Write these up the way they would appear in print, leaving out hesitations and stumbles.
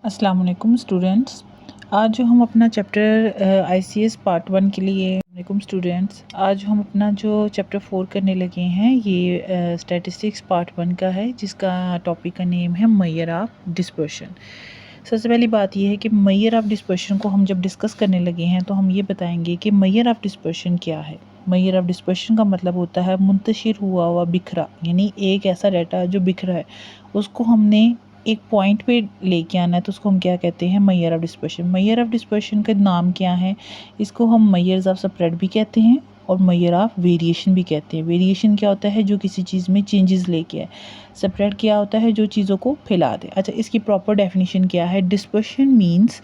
अस्सलाम वालेकुम स्टूडेंट्स। आज जो हम अपना चैप्टर आईसीएस पार्ट 1 के लिए स्टूडेंट्स, आज हम अपना जो चैप्टर 4 करने लगे हैं ये स्टैटिस्टिक्स पार्ट 1 का है, जिसका टॉपिक का नेम है मेजर ऑफ डिस्पर्शन। सबसे पहली बात यह है कि मेजर ऑफ डिस्पर्शन को हम जब डिस्कस करने लगे हैं तो हम ये बताएंगे कि मेजर ऑफ डिस्पर्शन क्या है। मेजर ऑफ डिस्पर्शन का मतलब होता है मुंतशिर हुआ बिखरा, यानी एक ऐसा डाटा जो बिखरा है उसको हमने एक पॉइंट पे लेके आना है, तो उसको हम क्या कहते हैं, measure of dispersion. Measure of dispersion का नाम क्या है, इसको हम मेजर्स ऑफ स्प्रेड भी कहते हैं और मेजर ऑफ वेरिएशन भी कहते हैं। वेरिएशन क्या होता है, जो किसी चीज़ में चेंजेस लेके आए। स्प्रेड क्या होता है, जो चीज़ों को फैला दे। अच्छा, इसकी प्रॉपर डेफिनेशन क्या है। Dispersion means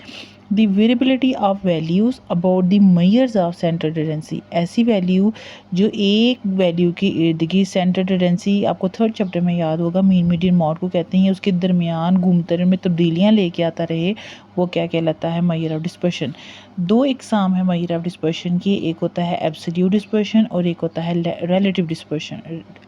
the variability of values about the measures of centre tendency. ऐसी वैल्यू जो एक वैल्यू के इर्द गिर्द सेंटर टेंडेंसी, आपको थर्ड चैप्टर में याद होगा, मीन मीडियन मॉड को कहते हैं, उसके दरमियान घूमते में तब्दीलियाँ लेके आता रहे, वो क्या कहलाता है, मेजर ऑफ डिस्पर्शन। दो एग्जाम है मेजर ऑफ डिस्पर्शन की, एक होता है एब्सोल्यूट डिस्पर्शन और एक होता है रिलेटिव डिस्पर्शन।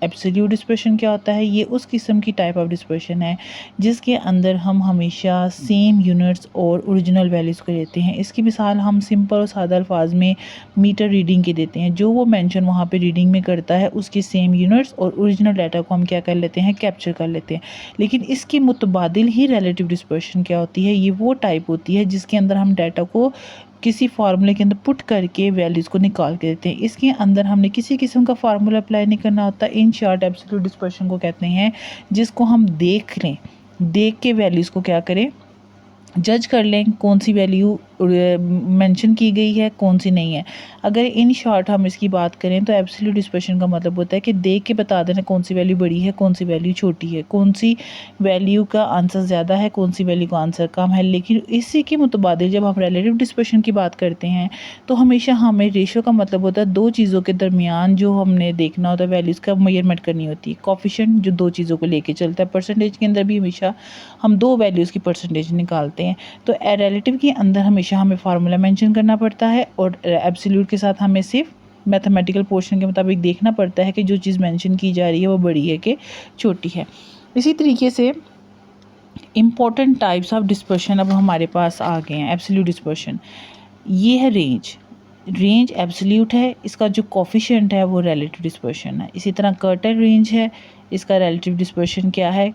एब्सोल्यूट डिस्पर्शन क्या होता है, ये उस किस्म की टाइप ऑफ डिस्पर्शन है जिसके अंदर हम हमेशा सेम यूनिट्स और ओरिजिनल वैल्यूज़ को लेते हैं। इसकी मिसाल हम सिंपल और सादा अल्फाज में मीटर रीडिंग के देते हैं। जो वो मेंशन वहाँ पे रीडिंग में करता है उसकी सेम यूनिट्स और ओरिजिनल डाटा को हम क्या कर लेते हैं, कैप्चर कर लेते हैं। लेकिन इसकी मुतबादिल ही रिलेटिव डिस्पर्शन क्या होती है, ये वो टाइप होती है जिसके अंदर हम डाटा को किसी फार्मूले के अंदर पुट करके वैल्यूज़ को निकाल के देते हैं। इसके अंदर हमने किसी किस्म का फार्मूला अप्लाई नहीं करना होता। इन शॉर्ट एब्सोल्यूट डिस्पर्शन को कहते हैं, जिसको हम देख लें, देख के वैल्यूज़ को क्या करें, जज कर लें कौन सी वैल्यू मेंशन की गई है, कौन सी नहीं है। अगर इन शॉर्ट हम इसकी बात करें तो एब्सोल्यूट डिस्पर्शन का मतलब होता है कि देख के बता देना कौन सी वैल्यू बड़ी है, कौन सी वैल्यू छोटी है, कौन सी वैल्यू का आंसर ज़्यादा है, कौन सी वैल्यू का आंसर कम है। लेकिन इसी के मुतबादिल जब हम रिलेटिव डिस्पर्शन की बात करते हैं तो हमेशा हमें रेशो का मतलब होता है दो चीज़ों के दरमियान जो हमने देखना होता है, वैल्यूज़ का मेजरमेंट करनी होती है। कोफिशिएंट जो दो चीज़ों को लेके चलता है, परसेंटेज के अंदर भी हमेशा हम दो वैल्यूज़ की परसेंटेज निकालते हैं। तो रिलेटिव के अंदर हमेशा हमें फार्मूला मेंशन करना पड़ता है और एब्सोल्यूट के साथ हमें सिर्फ मैथमेटिकल पोर्शन के मुताबिक देखना पड़ता है कि जो चीज़ मेंशन की जा रही है वो बड़ी है कि छोटी है। इसी तरीके से इम्पॉर्टेंट टाइप्स ऑफ डिस्पर्शन अब हमारे पास आ गए हैं। एब्सोल्यूट डिस्पर्शन ये है रेंज। रेंज एब्सोल्यूट है, इसका जो कोफिशिएंट है वो रिलेटिव डिस्पर्शन है। इसी तरह कर्टल रेंज है, इसका रिलेटिव डिस्पर्शन क्या है,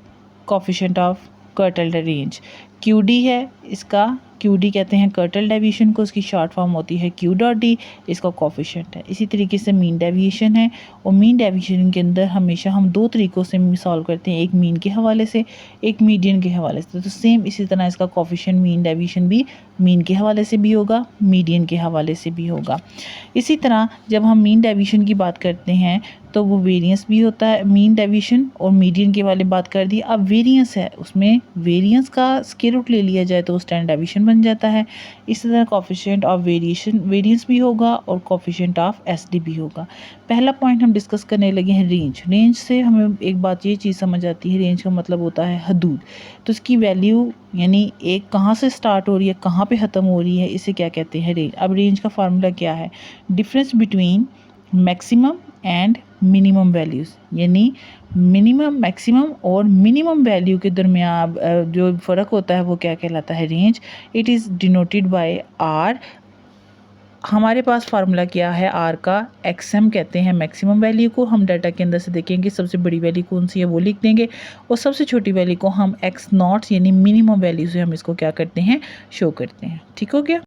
coefficient of curtail range. QD है, इसका क्यूडी कहते हैं कर्टल डेविएशन को, उसकी शॉर्ट फॉर्म होती है क्यू डॉट डी, इसका कोफिशिएंट है। इसी तरीके से मीन डेविएशन है, और मीन डेविएशन के अंदर हमेशा हम दो तरीक़ों से सॉल्व करते हैं, एक मीन के हवाले से, एक मीडियन के हवाले से। तो सेम इसी तरह इसका कोफिशिएंट मीन डेविएशन भी मीन के हवाले से भी होगा, मीडियन के हवाले से भी होगा। इसी तरह जब हम मीन डेविएशन की बात करते हैं तो वो वेरिएंस भी होता है। मीन डेविएशन और मीडियन के वाले बात कर दी, अब वेरिएंस है, उसमें वेरिएंस का स्क्वायर रूट ले लिया जाए तो स्टैंडर्ड डेविएशन बन जाता है। इसी तरह कोफिशिएंट ऑफ वेरिएशन वेरिएंस भी होगा और कोफिशिएंट ऑफ एसडी भी होगा। पहला पॉइंट हम डिस्कस करने लगे हैं रेंज। रेंज से हमें एक बात ये चीज़ समझ आती है, रेंज का मतलब होता है हदूद। तो इसकी वैल्यू यानी एक कहाँ से स्टार्ट हो रही है, कहाँ पे ख़त्म हो रही है, इसे क्या कहते हैं, रेंज। अब रेंज का फार्मूला क्या है, difference between maximum and minimum values, यानी मिनिमम, मैक्सिमम और मिनिमम वैल्यू के दरमियान जो फ़र्क होता है वो क्या कहलाता है, range. It is denoted by R. हमारे पास फार्मूला क्या है आर का, एक्सएम कहते हैं मैक्सिमम वैल्यू को। हम डाटा के अंदर से देखेंगे सबसे बड़ी वैल्यू कौन सी है वो लिख देंगे, और सबसे छोटी वैल्यू को हम एक्स नॉट यानी मिनिमम वैल्यू से हम इसको क्या करते हैं, शो करते हैं। ठीक हो गया।